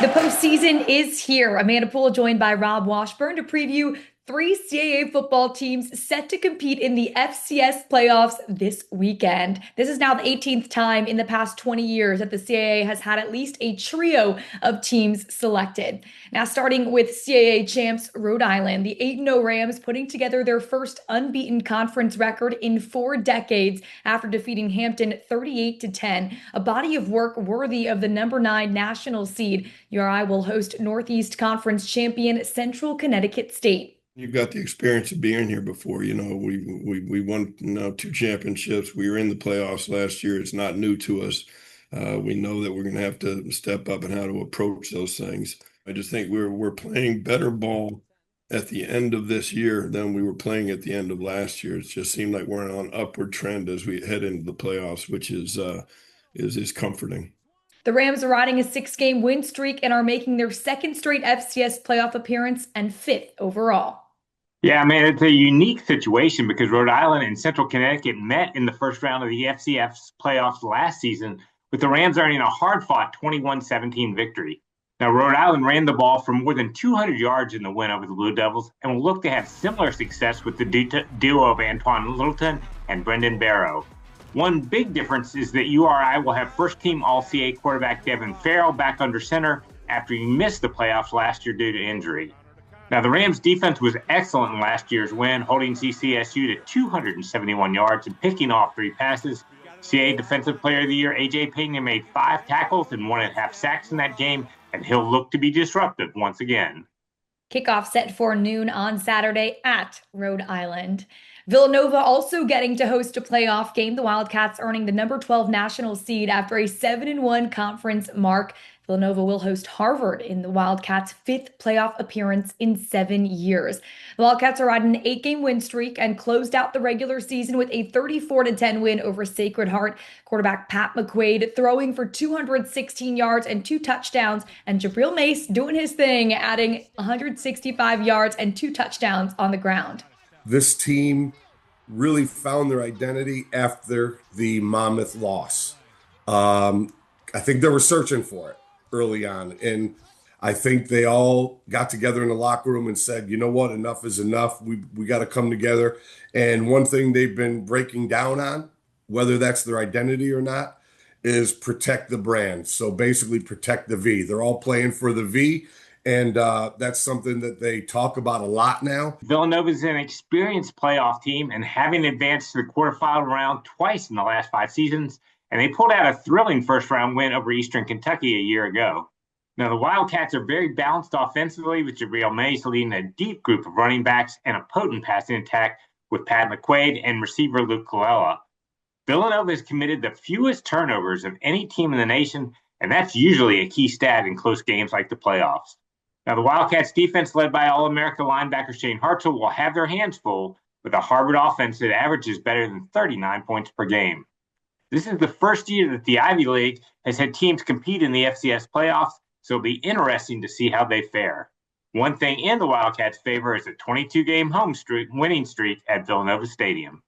The postseason is here. Amanda Poole joined by Rob Washburn to preview three CAA football teams set to compete in the FCS playoffs this weekend. This is now the 18th time in the past 20 years that the CAA has had at least a trio of teams selected. Now, starting with CAA champs Rhode Island, the 8-0 Rams putting together their first unbeaten conference record in 4 decades after defeating Hampton 38-10, a body of work worthy of the number 9 national seed. URI will host Northeast Conference champion Central Connecticut State. You've got the experience of being here before. We won two championships. We were in the playoffs last year. It's not new to us. We know that we're going to have to step up and how to approach those things. I just think we're playing better ball at the end of this year than we were playing at the end of last year. It just seemed like we're on an upward trend as we head into the playoffs, which is comforting. The Rams are riding a 6-game win streak and are making their second straight FCS playoff appearance and fifth overall. Yeah, man, it's a unique situation because Rhode Island and Central Connecticut met in the first round of the FCS playoffs last season, with the Rams earning a hard-fought 21-17 victory. Now, Rhode Island ran the ball for more than 200 yards in the win over the Blue Devils and will look to have similar success with the duo of Antoine Littleton and Brendan Barrow. One big difference is that URI will have first-team All-CA quarterback Devin Farrell back under center after he missed the playoffs last year due to injury. Now, the Rams' defense was excellent in last year's win, holding CCSU to 271 yards and picking off 3 passes. CAA Defensive Player of the Year A.J. Pena made 5 tackles and 1.5 sacks in that game, and he'll look to be disruptive once again. Kickoff set for noon on Saturday at Rhode Island. Villanova also getting to host a playoff game. The Wildcats earning the number 12 national seed after a 7-1 conference mark. Villanova will host Harvard in the Wildcats' 5th playoff appearance in 7 years. The Wildcats are riding an 8-game win streak and closed out the regular season with a 34-10 win over Sacred Heart. Quarterback Pat McQuaid throwing for 216 yards and 2 touchdowns, and Jabril Mace doing his thing, adding 165 yards and 2 touchdowns on the ground. This team really found their identity after the Monmouth loss. I think they were searching for it early on. And I think they all got together in the locker room and said, you know what, enough is enough. We got to come together. And one thing they've been breaking down on, whether that's their identity or not, is protect the brand. So basically protect the V. They're all playing for the V. And that's something that they talk about a lot now. Villanova is an experienced playoff team and having advanced to the quarterfinal round twice in the last 5 seasons. And they pulled out a thrilling first-round win over Eastern Kentucky a year ago. Now, the Wildcats are very balanced offensively, with Jabril Mays leading a deep group of running backs and a potent passing attack with Pat McQuaid and receiver Luke Colella. Villanova has committed the fewest turnovers of any team in the nation, and that's usually a key stat in close games like the playoffs. Now, the Wildcats defense, led by All-America linebacker Shane Hartzell, will have their hands full with a Harvard offense that averages better than 39 points per game. This is the first year that the Ivy League has had teams compete in the FCS playoffs, so it'll be interesting to see how they fare. One thing in the Wildcats' favor is a 22-game winning streak at Villanova Stadium.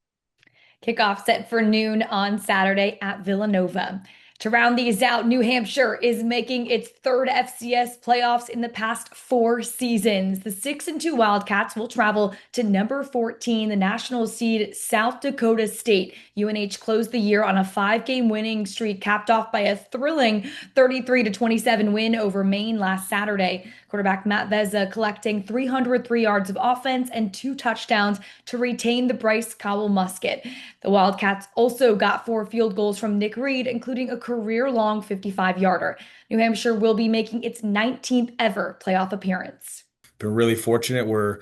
Kickoff set for noon on Saturday at Villanova. To round these out, New Hampshire is making its 3rd FCS playoffs in the past 4 seasons. The 6-2 Wildcats will travel to number 14, the national seed South Dakota State. UNH closed the year on a 5-game winning streak, capped off by a thrilling 33-27 win over Maine last Saturday. Quarterback Matt Vezza collecting 303 yards of offense and 2 touchdowns to retain the Bryce Cowell Musket. The Wildcats also got 4 field goals from Nick Reed, including a career-long 55-yarder. New Hampshire will be making its 19th ever playoff appearance. Been really fortunate where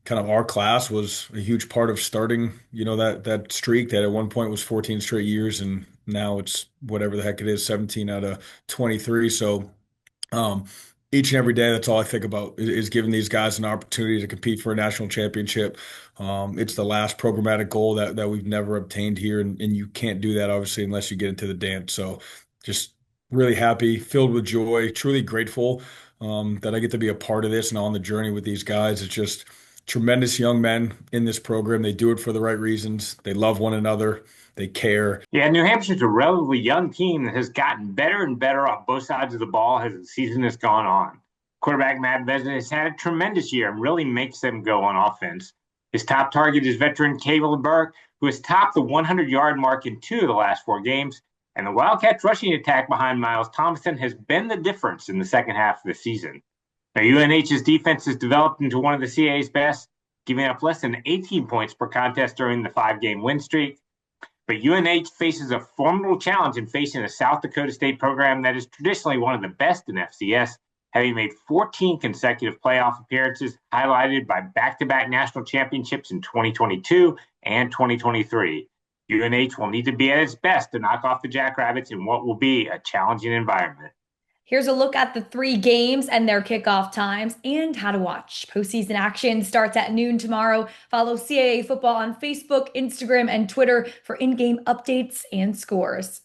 kind of our class was a huge part of starting, that streak that at one point was 14 straight years, and now it's whatever the heck it is, 17 out of 23. So each and every day, that's all I think about is giving these guys an opportunity to compete for a national championship. It's the last programmatic goal that we've never obtained here, and you can't do that, obviously, unless you get into the dance. So just really happy, filled with joy, truly grateful that I get to be a part of this and on the journey with these guys. It's just tremendous young men in this program. They do it for the right reasons. They love one another. They care. Yeah, New Hampshire's a relatively young team that has gotten better and better off both sides of the ball as the season has gone on. Quarterback Matt Vezina has had a tremendous year and really makes them go on offense. His top target is veteran Caleb Burke, who has topped the 100-yard mark in 2 of the last 4 games. And the Wildcats' rushing attack behind Miles Thompson has been the difference in the second half of the season. Now, UNH's defense has developed into one of the CAA's best, giving up less than 18 points per contest during the 5-game win streak. But UNH faces a formidable challenge in facing a South Dakota State program that is traditionally one of the best in FCS, having made 14 consecutive playoff appearances, highlighted by back-to-back national championships in 2022 and 2023. UNH will need to be at its best to knock off the Jackrabbits in what will be a challenging environment. Here's a look at the 3 games and their kickoff times and how to watch. Postseason action starts at noon tomorrow. Follow CAA Football on Facebook, Instagram, and Twitter for in-game updates and scores.